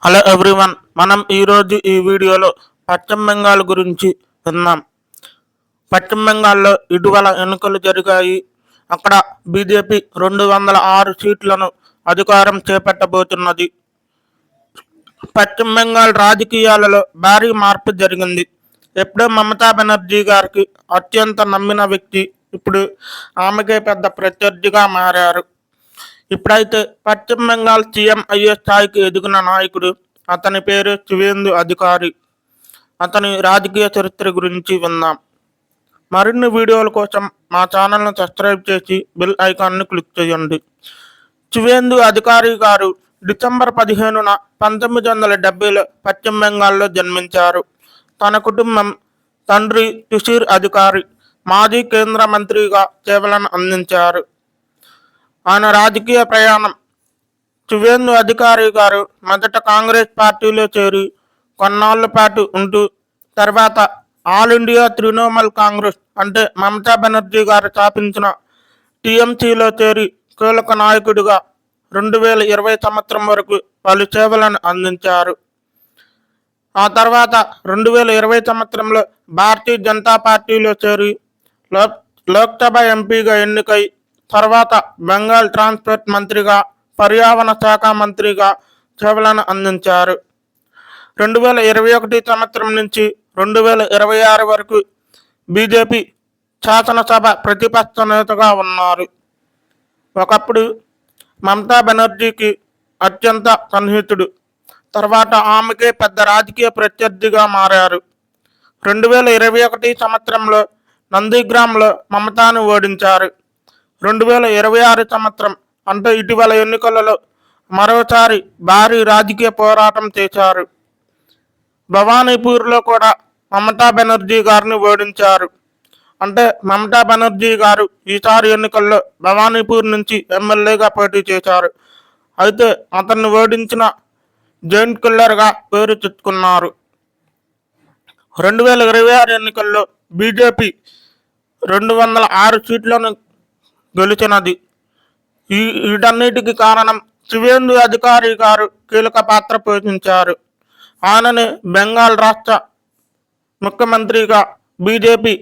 Hello everyone, మనం ఈరోజు ఈ వీడియోలో పశ్చిమ బెంగాల్ గురించి విందాం. పశ్చిమ బెంగాల్లో ఇటీవల ఎన్నికలు జరిగాయి. అక్కడ బీజేపీ 206 సీట్లను అధికారం చేపట్టబోతున్నది. పశ్చిమ బెంగాల్ రాజకీయాలలో భారీ మార్పు జరిగింది. ఎప్పుడో మమతా బెనర్జీ గారికి అత్యంత నమ్మిన వ్యక్తి ఇప్పుడు ఆమెకే పెద్ద ప్రత్యర్థిగా మారారు. ఇప్పుడైతే పశ్చిమ బెంగాల్ సీఎం అయ్యే స్థాయికి ఎదిగిన నాయకుడు. అతని పేరు శివేందు అధికారి. అతని రాజకీయ చరిత్ర గురించి విందాం. మరిన్ని వీడియోల కోసం మా ఛానల్ను సబ్స్క్రైబ్ చేసి బెల్ ఐకాన్ను క్లిక్ చేయండి. శివేందు అధికారి గారు డిసెంబర్ 15న 1970లో పశ్చిమ బెంగాల్లో జన్మించారు. తన కుటుంబం తండ్రి శిశిర్ అధికారి మాజీ కేంద్ర మంత్రిగా సేవలను అందించారు. ఆయన రాజకీయ ప్రయాణం. శివేందు అధికారి గారు మొదట కాంగ్రెస్ పార్టీలో చేరి కొన్నాళ్ల పాటు ఉంటూ తర్వాత ఆల్ ఇండియా తృణమూల్ కాంగ్రెస్ అంటే మమతా బెనర్జీ గారు స్థాపించిన టీఎంసీలో చేరి కీలక నాయకుడిగా 2020 సంవత్సరం వరకు పలు సేవలను అందించారు. ఆ తర్వాత 2020 సంవత్సరంలో భారతీయ జనతా పార్టీలో చేరి లోక్సభ ఎంపీగా ఎన్నికై తర్వాత బెంగాల్ ట్రాన్స్పోర్ట్ మంత్రిగా, పర్యావరణ శాఖ మంత్రిగా సేవలను అందించారు. 2021 సంవత్సరం నుంచి 2026 వరకు బీజేపీ శాసనసభ ప్రతిపక్ష నేతగా ఉన్నారు. ఒకప్పుడు మమతా బెనర్జీకి అత్యంత సన్నిహితుడు. తర్వాత ఆమెకే పెద్ద రాజకీయ ప్రత్యర్థిగా మారారు. 2021 సంవత్సరంలో నందిగ్రామ్లో మమతాను ఓడించారు. 2026 సంవత్సరం అంటే ఇటీవల ఎన్నికలలో మరోసారి భారీ రాజకీయ పోరాటం చేశారు. భవానీపూర్లో కూడా మమతా బెనర్జీ గారిని ఓడించారు. అంటే మమతా బెనర్జీ గారు ఈసారి ఎన్నికల్లో భవానీపూర్ నుంచి ఎమ్మెల్యేగా పోటీ చేశారు. అయితే అతన్ని ఓడించిన జైంట్ కిల్లర్గా పేరు తెచ్చుకున్నారు. 2026 ఎన్నికల్లో బీజేపీ 206 సీట్లను గెలిచినది. వీటన్నిటికీ కారణం శివేందు అధికారి గారు కీలక పాత్ర పోషించారు. ఆయననే బెంగాల్ రాష్ట్ర ముఖ్యమంత్రిగా బీజేపీ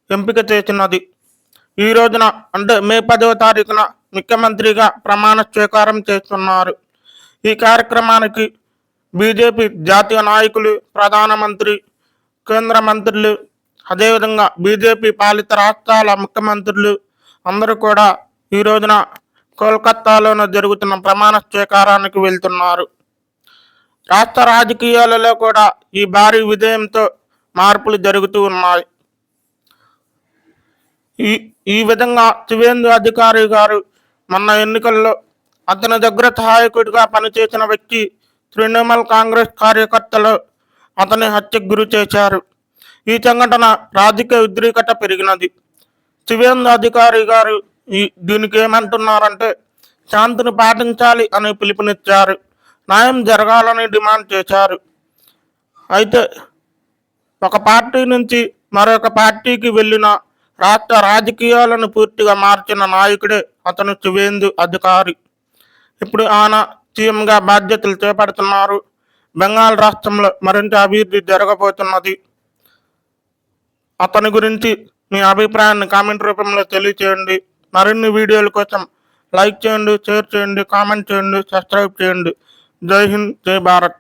ఎంపిక చేసినది. ఈ రోజున అంటే మే 10వ తారీఖున ముఖ్యమంత్రిగా ప్రమాణ స్వీకారం చేస్తున్నారు. ఈ కార్యక్రమానికి బీజేపీ జాతీయ నాయకులు, ప్రధానమంత్రి, కేంద్ర మంత్రులు, అదేవిధంగా బీజేపీ పాలిత రాష్ట్రాల ముఖ్యమంత్రులు అందరూ కూడా ఈ రోజున కోల్కతాలోనే జరుగుతున్న ప్రమాణ స్వీకారానికి వెళ్తున్నారు. రాష్ట్ర రాజకీయాలలో కూడా ఈ భారీ విజయంతో మార్పులు జరుగుతూ ఉన్నాయి. ఈ విధంగా శివేందు అధికారి గారు మొన్న ఎన్నికల్లో అతని దగ్గర సహాయకుడిగా పనిచేసిన వ్యక్తి తృణమూల్ కాంగ్రెస్ కార్యకర్తలు అతని హత్యకు గురి చేశారు. ఈ సంఘటన రాజకీయ ఉద్రిక్తత పెరిగినది. శివేందు అధికారి గారు దీనికి ఏమంటున్నారంటే శాంతిని పాటించాలి అని పిలుపునిచ్చారు. న్యాయం జరగాలని డిమాండ్ చేశారు. అయితే ఒక పార్టీ నుంచి మరొక పార్టీకి వెళ్ళిన రాష్ట్ర రాజకీయాలను పూర్తిగా మార్చిన నాయకుడే అతను శివేందు అధికారి. ఇప్పుడు ఆయన సీఎంగా బాధ్యతలు చేపడుతున్నారు. బెంగాల్ రాష్ట్రంలో మరింత అభివృద్ధి జరగబోతున్నది. అతని గురించి మీ అభిప్రాయాన్ని కామెంట్ రూపంలో తెలియచేయండి. మరిన్ని వీడియోల కోసం లైక్ చేయండి, షేర్ చేయండి, కామెంట్ చేయండి, సబ్స్క్రైబ్ చేయండి. జై హింద్, జై భారత్.